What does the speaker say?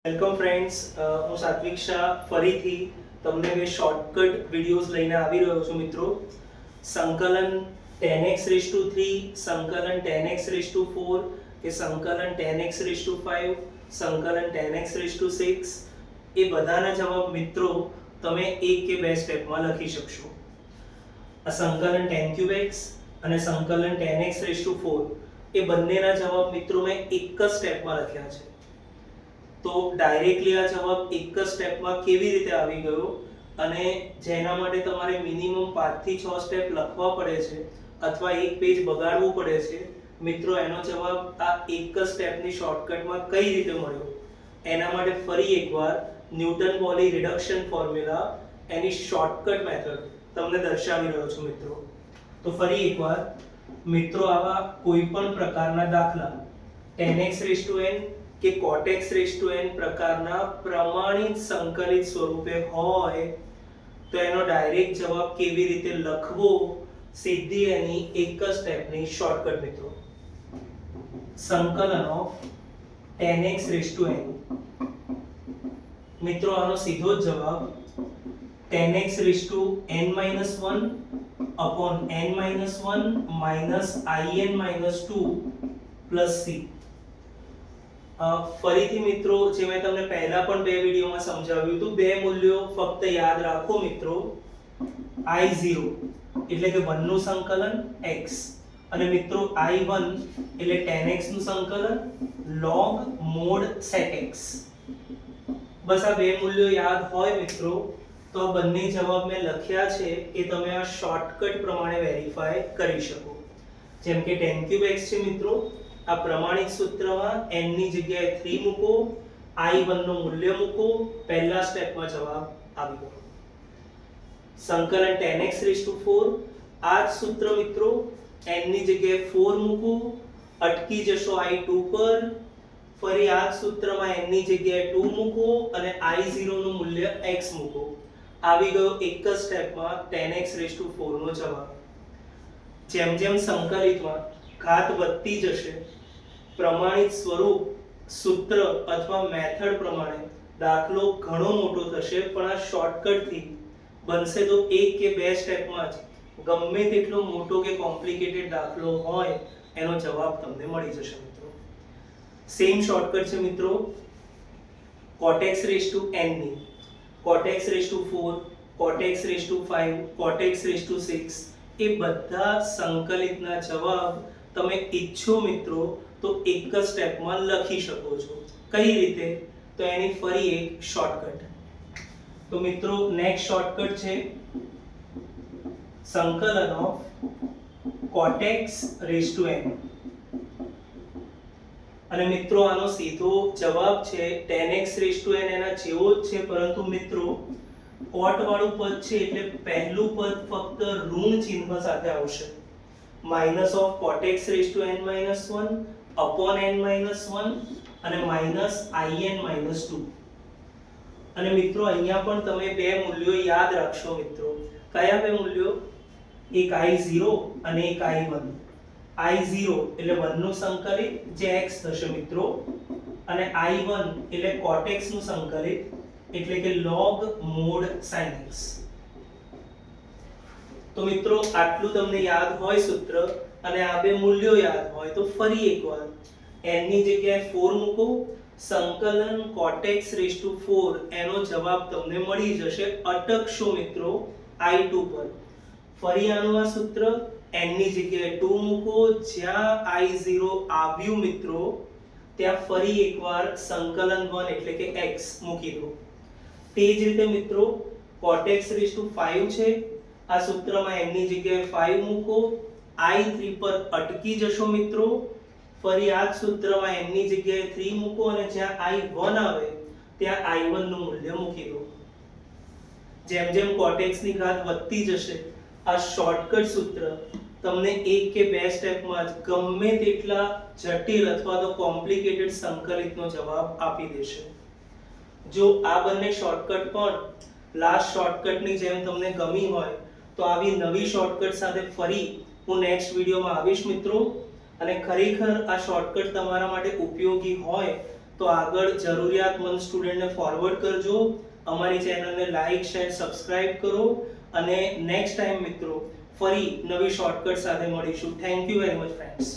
Welcome friends, હું સાત્વિક શાહ ફરીથી તમને બે શોર્ટકટ વિડીયોઝ લઈને આવી રહ્યો છું મિત્રો. સંકલન 10x3, સંકલન 10x4 કે સંકલન 10x5, સંકલન 10x6 એ બધાના જવાબ મિત્રો તમે એક કે બે સ્ટેપમાં લખી શકશો. આ સંકલન 10x અને સંકલન 10x4 એ બંનેના જવાબ મિત્રો મેં એક જ સ્ટેપમાં લખ્યા છે. તો ડાયરેક્ટલી આ જવાબ એક જ સ્ટેપમાં કેવી રીતે આવી ગયો અને જેના માટે તમારે મિનિમમ 5 થી 6 સ્ટેપ લખવા પડે છે અથવા એક પેજ બગાડવું પડે છે મિત્રો, એનો જવાબ આ એક જ સ્ટેપની શોર્ટકટમાં કઈ રીતે મળ્યો એના માટે ફરી એકવાર ન્યૂટન બોલી રિડક્શન ફોર્મ્યુલા એની શોર્ટકટ મેથડ તમને દર્શાવી રહ્યો છું મિત્રો. તો ફરી એકવાર મિત્રો, આવા કોઈ પણ પ્રકારના દાખલા 10x⁻n કે cotx⁻n પ્રકારના પ્રમાણિત સંકલિત સ્વરૂપે હોય તો એનો ડાયરેક્ટ જવાબ કેવી રીતે લખવો, સીધી એની એક જ સ્ટેપની શોર્ટકટ મિત્રો. સંકલન ઓફ 10x⁻n મિત્રો, આનો સીધો જ જવાબ 10x⁻n-1 upon n-1 minus in-2 plus c. ફરીથી મિત્રો, જે મેં તમને પહેલા પણ બે વિડીયોમાં સમજાવ્યું હતું, બે મૂલ્યો ફક્ત યાદ રાખો મિત્રો. I0 એટલે કે 1 નું સંકલન x અને મિત્રો I1 એટલે 10x નું સંકલન log mod sec x. બસ આ બે મૂલ્યો યાદ હોય મિત્રો તો આ બંને જવાબ મેં લખ્યા છે એ તમે આ શોર્ટકટ પ્રમાણે વેરીફાઈ કરી શકો. જેમ કે 10³ x છે મિત્રો, આ પ્રમાણિત સૂત્રમાં n ની જગ્યાએ 3 મૂકો, I1 નું મૂલ્ય મૂકો, પહેલા સ્ટેપમાં જવાબ આવી ગયો. સંકલન 10x⁴, આ જ સૂત્ર મિત્રો, n ની જગ્યાએ 4 મૂકો, અટકી જશો I2 પર, ફરી આ જ સૂત્રમાં n ની જગ્યાએ 2 મૂકો અને I0 નું મૂલ્ય x મૂકો. આવી ગયો એક જ સ્ટેપમાં 10x⁴ નો જવાબ. જેમ જેમ સંકલિતમાં ઘાત વધતી જશે, પ્રમાણિત સ્વરૂપ, સૂત્ર અથવા મેથડ પ્રમાણે દાખલો ઘણો મોટો થશે, પણ આ શોર્ટકટથી બનશે તો એક કે બે સ્ટેપમાં જ ગમે તેટલો મોટો કે કોમ્પ્લિકેટેડ દાખલો હોય એનો જવાબ તમને મળી જશે મિત્રો. સેમ શોર્ટકટ છે મિત્રો cotx⁻n ની. cotx⁴, cotx⁵, cotx⁶ એ બધા સંકલિતના જવાબ તમે ઈચ્છો મિત્રો તો એક જ સ્ટેપમાં લખી શકો છો. કઈ રીતે? તો એની ફરી એક શોર્ટકટ. તો મિત્રો નેક્સ્ટ શોર્ટકટ છે સંકલન ઓફ cotx⁻n અને મિત્રો આનો સીધો જવાબ છે 10x⁻n એના જેવો જ છે, પરંતુ મિત્રો કોટ વાળું પદ છે એટલે પહેલું પદ ફક્ત ઋણ ચિહ્ન સાથે આવશે. Minus of cotx⁻n-1 upon n-1 અને માઇનસ in-2. અને મિત્રો અહીંયા પણ તમે બે મૂલ્યો યાદ રાખશો મિત્રો. કયા બે મૂલ્યો? એક I0 અને એક I1. I0 એટલે 1 નું સંકલિત જે x થશે મિત્રો, અને I1 એટલે cotx નું સંકલિત એટલે કે log mod sin x. તો મિત્રો આટલું તમને યાદ હોય સૂત્ર અને આ બે મૂલ્યો યાદ હોય તો ફરી એકવાર n ની જગ્યાએ 4 મૂકો, સંકલન cotx⁴ એનો જવાબ તમને મળી જશે. અટકશો મિત્રો I2 પર. ફરી આનું આ સૂત્ર n ની જગ્યાએ 2 મૂકો, જ્યાં I0 આવ્યું મિત્રો ત્યાં ફરી એકવાર સંકલન 1 એટલે કે x મૂકી દો. તે જ રીતે મિત્રો cotx⁵ છે, આ સૂત્રમાં n ની જગ્યાએ 5 મૂકો, I3 પર અટકી જશો મિત્રો, ફરી આ જ સૂત્રમાં n ની જગ્યાએ 3 મૂકો અને જ્યાં I1 આવે ત્યાં I1 નું મૂલ્ય મૂકી દો. જેમ જેમ cotx ની ઘાત વધતી જશે આ શોર્ટકટ સૂત્ર તમને એક કે બે સ્ટેપમાં જ ગમે તેટલા જટિલ અથવા તો કોમ્પ્લિકેટેડ સંકલિતનો જવાબ આપી દેશે. જો આ બંને શોર્ટકટ પણ લાસ્ટ શોર્ટકટની જેમ તમને ગમી હોય તો આવી નવી શોર્ટકટ સાથે ફરી હું નેક્સ્ટ વિડીયોમાં આવીશ મિત્રો. અને ખરેખર આ શોર્ટકટ તમારા માટે ઉપયોગી હોય તો આગળ જરૂરિયાતમંદ સ્ટુડન્ટને ફોરવર્ડ કરજો. અમારી ચેનલને લાઈક શેર સબસ્ક્રાઇબ કરો અને નેક્સ્ટ ટાઈમ મિત્રો ફરી નવી શોર્ટકટ સાથે મળીશું. Thank you very much friends.